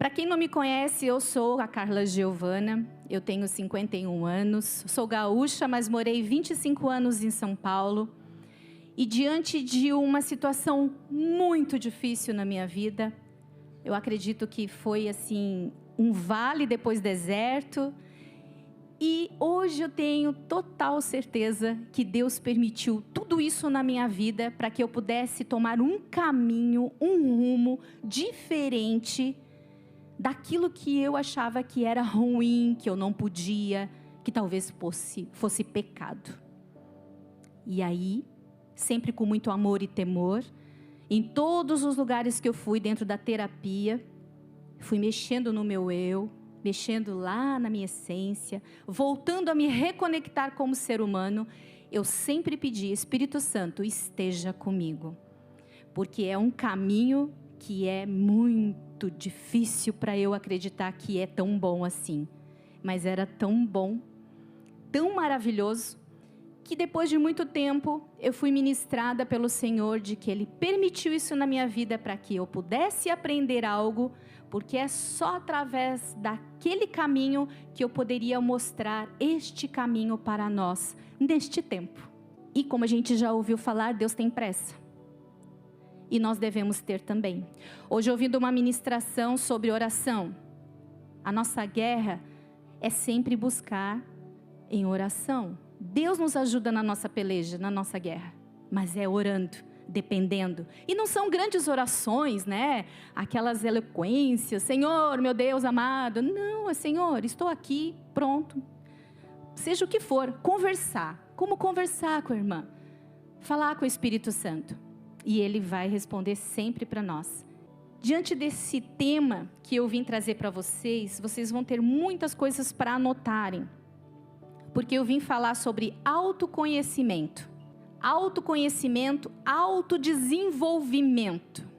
Para quem não me conhece, eu sou a Carla Giovana, eu tenho 51 anos, sou gaúcha, mas morei 25 anos em São Paulo. E diante de uma situação muito difícil na minha vida, eu acredito que foi assim, um vale depois deserto. E hoje eu tenho total certeza que Deus permitiu tudo isso na minha vida para que eu pudesse tomar um caminho, um rumo diferente daquilo que eu achava que era ruim, que eu não podia, que talvez fosse pecado. E aí, sempre com muito amor e temor, em todos os lugares que eu fui dentro da terapia, fui mexendo no meu eu, mexendo lá na minha essência, voltando a me reconectar como ser humano. Eu sempre pedi: Espírito Santo, esteja comigo, porque é um caminho que é muito difícil para eu acreditar que é tão bom assim, mas era tão bom, tão maravilhoso, que depois de muito tempo eu fui ministrada pelo Senhor de que Ele permitiu isso na minha vida para que eu pudesse aprender algo, porque é só através daquele caminho que eu poderia mostrar este caminho para nós neste tempo. E como a gente já ouviu falar, Deus tem pressa. E nós devemos ter também. Hoje, ouvindo uma ministração sobre oração, a nossa guerra é sempre buscar em oração. Deus nos ajuda na nossa peleja, na nossa guerra, mas é orando, dependendo. E não são grandes orações, né? Aquelas eloquências, Senhor, meu Deus amado. Não, é Senhor, estou aqui, pronto. Seja o que for, conversar. Como conversar com a irmã? Falar com o Espírito Santo. E Ele vai responder sempre para nós. Diante desse tema que eu vim trazer para vocês, vocês vão ter muitas coisas para anotarem. Porque eu vim falar sobre autoconhecimento. Autoconhecimento, autodesenvolvimento.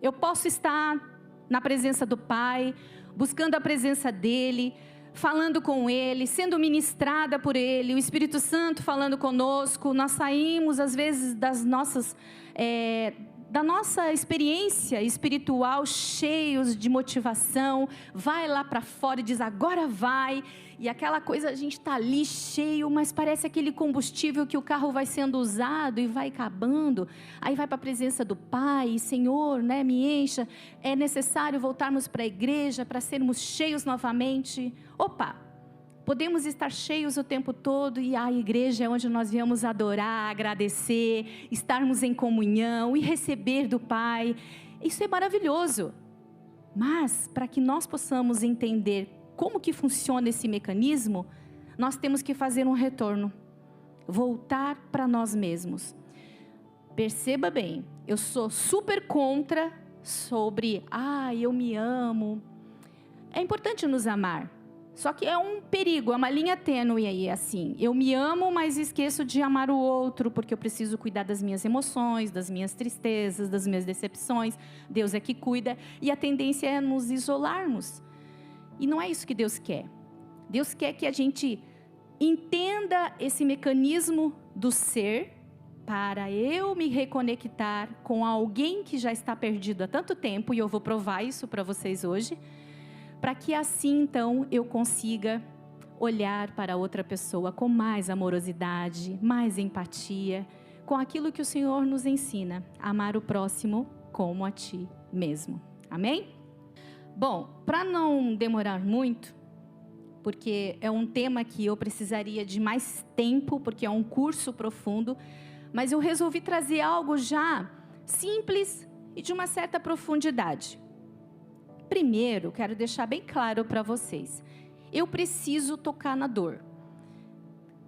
Eu posso estar na presença do Pai, buscando a presença dEle, falando com Ele, sendo ministrada por Ele, o Espírito Santo falando conosco. Nós saímos às vezes da nossa experiência espiritual, cheios de motivação, vai lá para fora e diz, agora vai, e aquela coisa, a gente está ali cheio, mas parece aquele combustível que o carro vai sendo usado e vai acabando, aí vai para a presença do Pai, Senhor, né, me encha, é necessário voltarmos para a igreja, para sermos cheios novamente. Podemos estar cheios o tempo todo e a igreja é onde nós viemos adorar, agradecer, estarmos em comunhão e receber do Pai. Isso é maravilhoso. Mas para que nós possamos entender como que funciona esse mecanismo, nós temos que fazer um retorno. Voltar para nós mesmos. Perceba bem, eu sou super contra sobre, eu me amo. É importante nos amar. Só que é um perigo, é uma linha tênue aí, assim. Eu me amo, mas esqueço de amar o outro, porque eu preciso cuidar das minhas emoções, das minhas tristezas, das minhas decepções. Deus é que cuida. E a tendência é nos isolarmos. E não é isso que Deus quer. Deus quer que a gente entenda esse mecanismo do ser, para eu me reconectar com alguém que já está perdido há tanto tempo, e eu vou provar isso para vocês hoje, para que assim então eu consiga olhar para outra pessoa com mais amorosidade, mais empatia, com aquilo que o Senhor nos ensina, amar o próximo como a ti mesmo. Amém? Bom, para não demorar muito, porque é um tema que eu precisaria de mais tempo, porque é um curso profundo, mas eu resolvi trazer algo já simples e de uma certa profundidade. Primeiro, quero deixar bem claro para vocês. Eu preciso tocar na dor.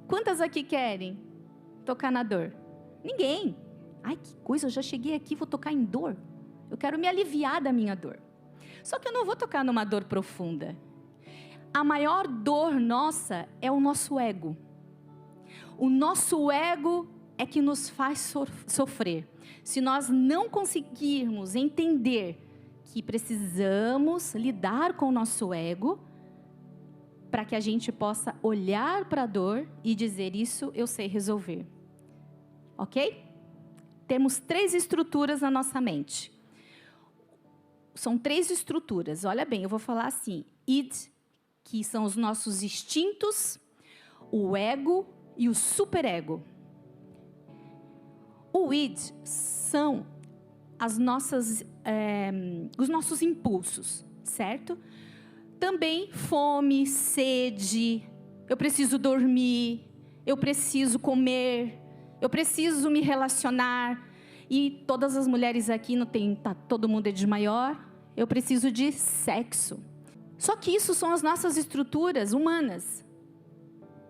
Quantas aqui querem tocar na dor? Ninguém. Ai, que coisa, eu já cheguei aqui, vou tocar em dor. Eu quero me aliviar da minha dor. Só que eu não vou tocar numa dor profunda. A maior dor nossa é o nosso ego. O nosso ego é que nos faz sofrer. Se nós não conseguirmos entender que precisamos lidar com o nosso ego, para que a gente possa olhar para a dor e dizer, isso eu sei resolver. Ok? Temos 3 estruturas na nossa mente. são 3 estruturas. Olha bem, eu vou falar assim: id, que são os nossos instintos, o ego e o superego. O id são os nossos impulsos, certo? Também fome, sede, eu preciso dormir, eu preciso comer, eu preciso me relacionar. E todas as mulheres aqui, não tem, tá, todo mundo é de maior, eu preciso de sexo. Só que isso são as nossas estruturas humanas.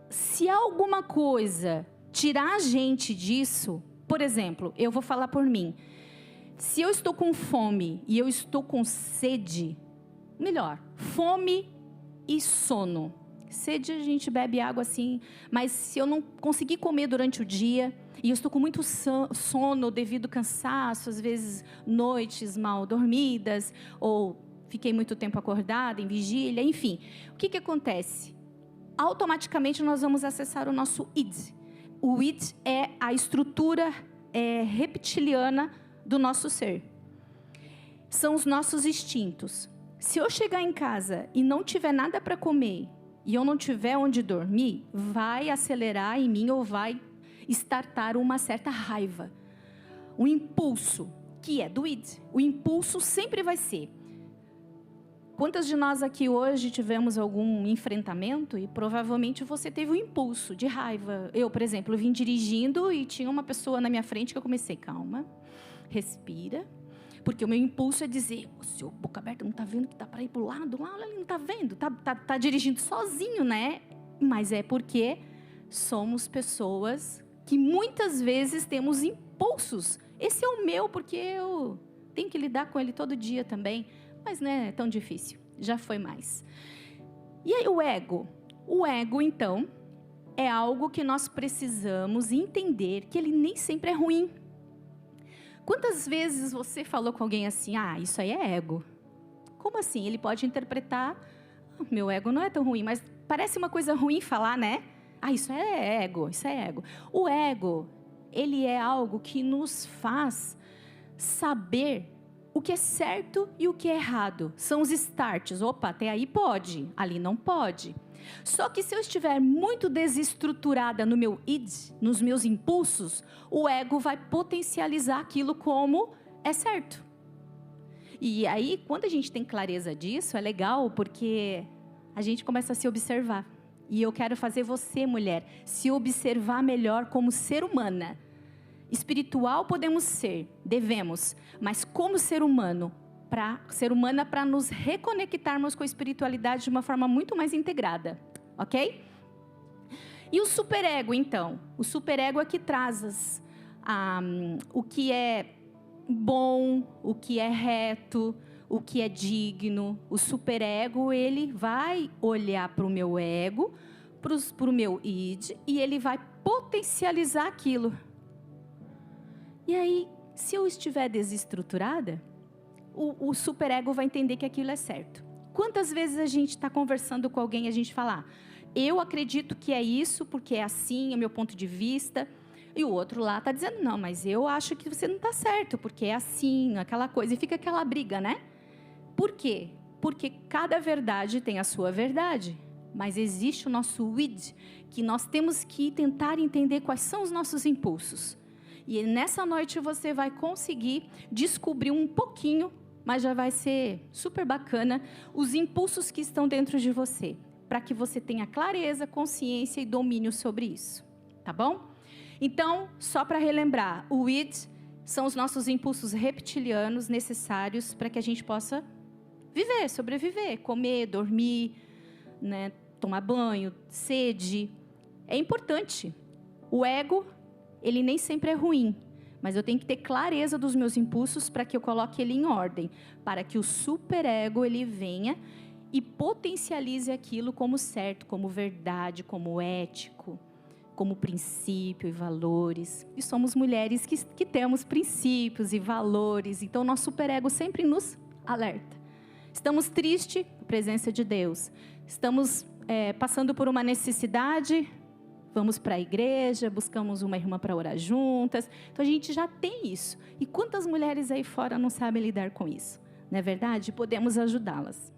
Se alguma coisa tirar a gente disso, por exemplo, eu vou falar por mim. Se eu estou com fome e eu estou com sede, melhor, fome e sono. Sede a gente bebe água assim, mas se eu não conseguir comer durante o dia, e eu estou com muito sono devido ao cansaço, às vezes noites mal dormidas, ou fiquei muito tempo acordada em vigília, enfim. O que acontece? Automaticamente nós vamos acessar o nosso id. O id é a estrutura reptiliana do nosso ser. São os nossos instintos. Se eu chegar em casa e não tiver nada para comer, e eu não tiver onde dormir, vai acelerar em mim ou vai startar uma certa raiva. Um impulso, que é do id. O impulso sempre vai ser. Quantas de nós aqui hoje tivemos algum enfrentamento e provavelmente você teve um impulso de raiva? Eu, por exemplo, vim dirigindo e tinha uma pessoa na minha frente que eu comecei, calma, respira. Porque o meu impulso é dizer, o seu boca aberta não está vendo que está para ir para o lado? Lá ele não está vendo, tá dirigindo sozinho, né? Mas é porque somos pessoas que muitas vezes temos impulsos. Esse é o meu, porque eu tenho que lidar com ele todo dia também. Mas não é tão difícil, já foi mais. E aí o ego? O ego, então, é algo que nós precisamos entender que ele nem sempre é ruim. Quantas vezes você falou com alguém assim, isso aí é ego? Como assim? Ele pode interpretar, meu ego não é tão ruim, mas parece uma coisa ruim falar, né? Isso é ego, isso é ego. O ego, ele é algo que nos faz saber o que é certo e o que é errado. São os starts. Opa, até aí pode, ali não pode. Só que se eu estiver muito desestruturada no meu id, nos meus impulsos, o ego vai potencializar aquilo como é certo. E aí, quando a gente tem clareza disso, é legal porque a gente começa a se observar. E eu quero fazer você, mulher, se observar melhor como ser humana. Espiritual podemos ser, devemos, mas como ser humano, para nos reconectarmos com a espiritualidade de uma forma muito mais integrada, ok? E o superego, então? O superego é que traz o que é bom, o que é reto, o que é digno. O superego, ele vai olhar para o meu ego, para o meu id, e ele vai potencializar aquilo. E aí, se eu estiver desestruturada, o superego vai entender que aquilo é certo. Quantas vezes a gente está conversando com alguém e a gente fala, eu acredito que é isso, porque é assim, é meu ponto de vista. E o outro lá está dizendo, não, mas eu acho que você não está certo, porque é assim, aquela coisa. E fica aquela briga, né? Por quê? Porque cada verdade tem a sua verdade. Mas existe o nosso id, que nós temos que tentar entender quais são os nossos impulsos. E nessa noite você vai conseguir descobrir um pouquinho, mas já vai ser super bacana, os impulsos que estão dentro de você, para que você tenha clareza, consciência e domínio sobre isso, tá bom? Então, só para relembrar, o id são os nossos impulsos reptilianos necessários para que a gente possa viver, sobreviver, comer, dormir, né, tomar banho, sede. É importante. O ego, ele nem sempre é ruim, mas eu tenho que ter clareza dos meus impulsos para que eu coloque ele em ordem, para que o superego ele venha e potencialize aquilo como certo, como verdade, como ético, como princípio e valores. E somos mulheres que temos princípios e valores, então nosso superego sempre nos alerta. Estamos tristes, presença de Deus. Estamos passando por uma necessidade, vamos para a igreja, buscamos uma irmã para orar juntas. Então a gente já tem isso. E quantas mulheres aí fora não sabem lidar com isso? não é verdade? Podemos ajudá-las.